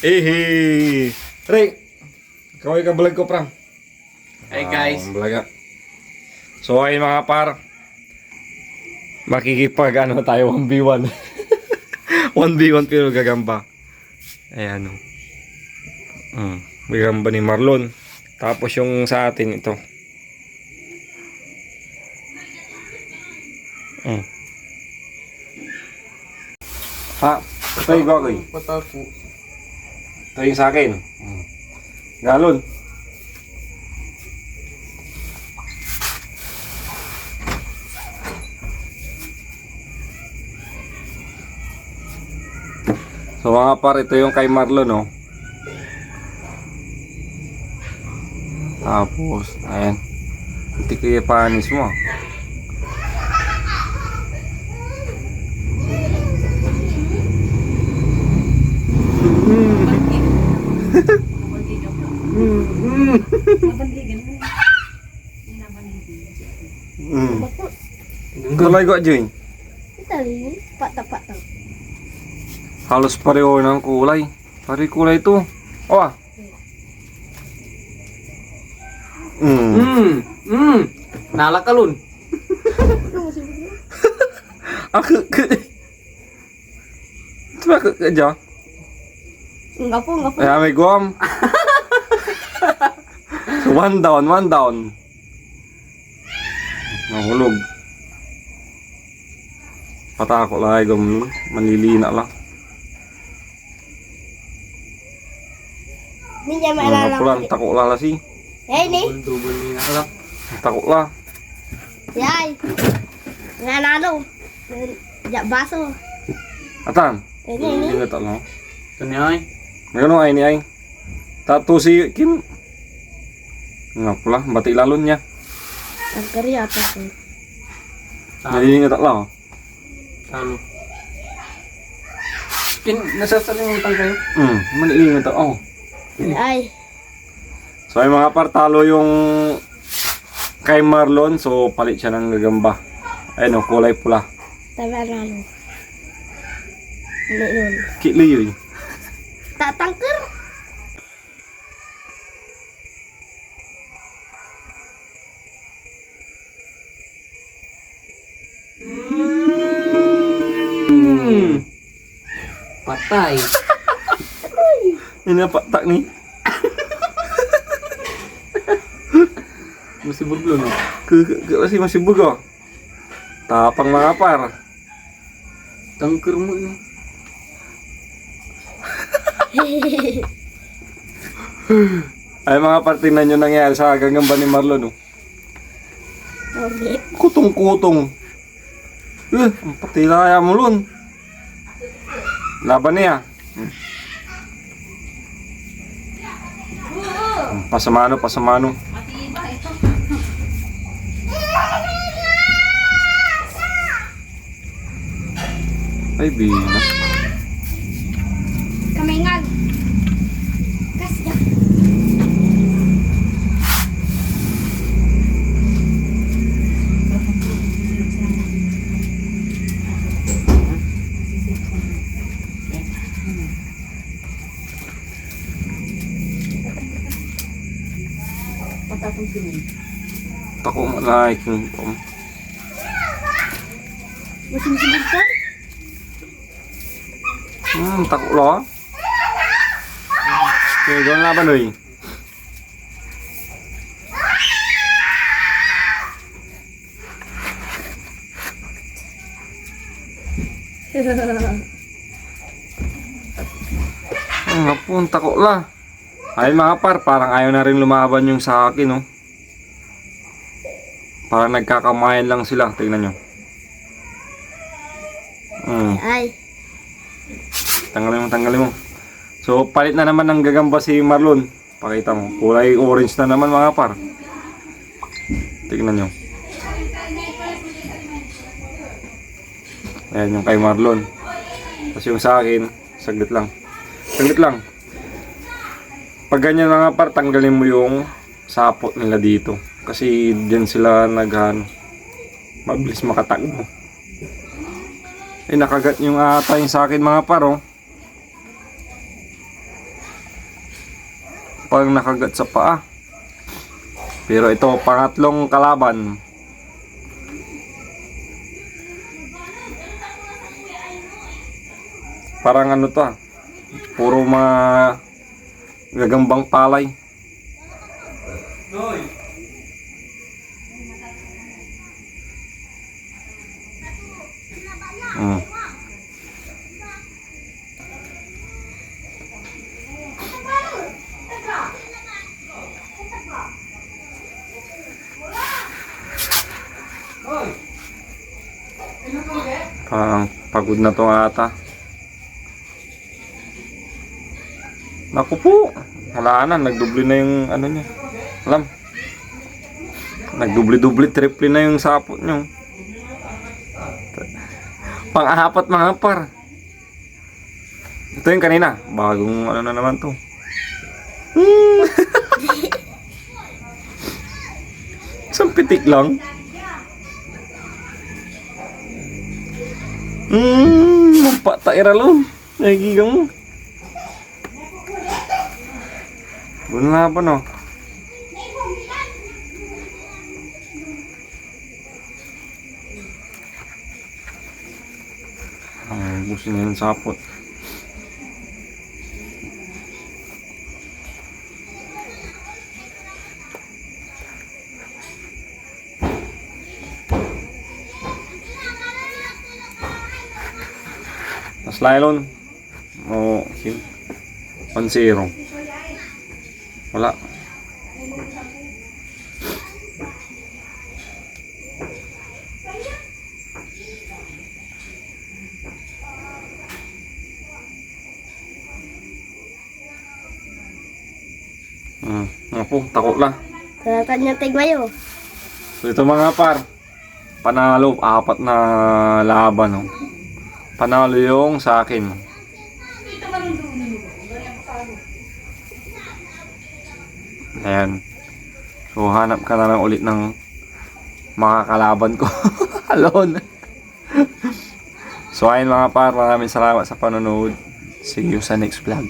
Ehe. Rick. Kaway ka vlog ko, Prang. Hey guys. Vlog. So ayun mga par. Makikipag ano tayo 1v1. 1v1 pero gagamba. Ayan o. Gagamba ni Marlon. Tapos yung sa atin ito. Ha? Ito yung gagawin. Patako. Ito yung sa akin. Galon. So mga par, ito yung kay Marlon, no? Tapos, ayan. Hindi kaya panis mo. Kulay ko dyan. Patah. Halos pareho ng kulay. Pare kulay ito. Oh ah. Nalakalun. Aku ke. Coba ke aja. Enggak po. Ya may guam. So, one down. Nahulog. Patako lang gum manlilina lang. Ini jam Pulang tako lala sih. Ya ini. Double ni nak. Tako lah. Yay. Nganalo. Jak baso. Atan. Ini. Ini tak lah. Kanyay. Mayroon ay ni ay. Tato si Kim. Ngap lah, batik lalunnya. Ang kari apa sih? Jadi tak lah. Talo. Nasasalimutang kayo. Maniling ito. Oh. Ay. So ay mga par, talo yung kay Marlon. So palit siya ng gagamba. Ayun o, kulay pula. Tama lalo. Ini nun. Kili yun. Tak tangker. Patay. Ini apa tak nih? Masih berbelum. Masih bugo. Tapang mga par. Tangker mo ni. Ay mga par, tingnan nyo nangyari sa gagamba ni Marlon. Oh. Okay. Kutong-kutong. Ang patila kaya mo lun. Laban niya. Pasamano. Ay, bina. Kamingan. Gas ya. Tako like yung Musim sebentar. tako lo. Okay, gawin laban doy. Ngapun tako lah. Ay mga par, parang ayaw na rin lumaban yung sa akin, no? Parang nagkakamayan lang sila, tingnan nyo. Ay. Tanggalin mo. So, palit na naman ng gagamba si Marlon. Pakita mo, kulay orange na naman mga par. Tingnan nyo. Ayan yung kay Marlon. Tapos yung sa akin, saglit lang. Pag ganyan na nga par, tanggalin mo yung sapot nila dito. Kasi diyan sila mabilis makatakbo. Nakagat yung atay sa akin mga par, oh. pang nakagat sa paa. Pero ito, pangatlong kalaban. Parang ano to ah. Puro gagambang palay. Mm. Parang pagod na to ata. Naku po, wala na, nagdubli na yung ano niya. Alam, nagdubli-dubli, triple na yung sapot niyo. Pang-apat mga par. Ito yung kanina, bagong ano na naman to. Isang pitik lang. Magpataira lo. Nagigang mo. Bunla pa no. Busin niya yung sapot. Mas laylon. O, 1-0. Wala. Ako, takot lang. Tatan niya tigmayo. So ito mga par, panalo, 4 na laban. No? Panalo yung sa akin. Ayan. So hanap ka na lang ulit ng makakalaban ko. Alone. So ayun mga par, maraming salamat sa panonood. See you sa next vlog.